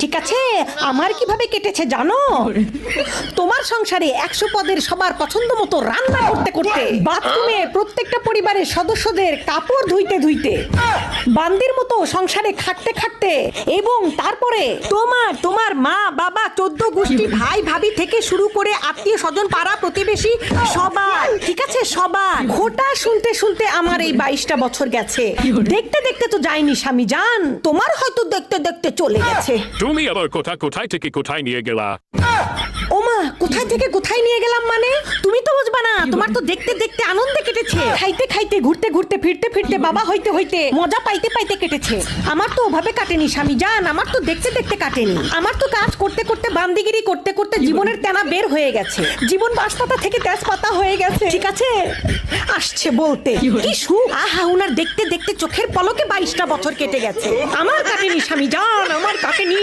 ঠিক আছে, আমার কিভাবে কেটেছে জানো? তোমার সংসারে 100 পদের সবার পছন্দ মতো রান্না করতে করতে, বাথরুমে প্রত্যেকটা পরিবারের সদস্যদের কাপড় ধুইতে ধুইতে, বান্দির মতো সংসারে খাটতে খাটতে, এবং তারপরে তোমার মা বাবা 14 গোষ্ঠী ভাই ভাবি থেকে শুরু করে আত্মীয় স্বজন পাড়া প্রতিবেশী সবার, ঠিক আছে সবার ঘোটা শুনতে শুনতে আমার এই 22টা বছর গেছে। দেখতে দেখতে তো যায়নি স্বামী জান, তোমার হয়তো দেখতে দেখতে চলে গেছে। তুমি আবার কোথায় থেকে কোথায় নিয়ে গেলা? ওমা, কোথায় থেকে কোথায় নিয়ে গেলাম মানে? তুমি তো বুঝবা না, তোমার তো দেখতে দেখতে আনন্দে কেটেছে, খাইতে খাইতে ঘুরতে ঘুরতে ফিরতে ফিরতে বাবা হইতে হইতে মজা পাইতে পাইতে কেটেছে। আমার তো ওভাবে কাটেনি স্বামী জান, আমার তো দেখতে দেখতে কাটেনি। আমার তো কাজ করতে করতে বান্দিগিরি করতে করতে জীবনের তেনা বের হয়ে গেছে, জীবন বাঁশপাতা থেকে তেজপাতা হয়ে গেছে, ঠিক আছে? আসছে বলতে কি সুখ! আহা, উনার দেখতে দেখতে চোখের পলকে 22টা বছর কেটে গেছে। আমার কাটেনি স্বামী জান, আমার কাটেনি।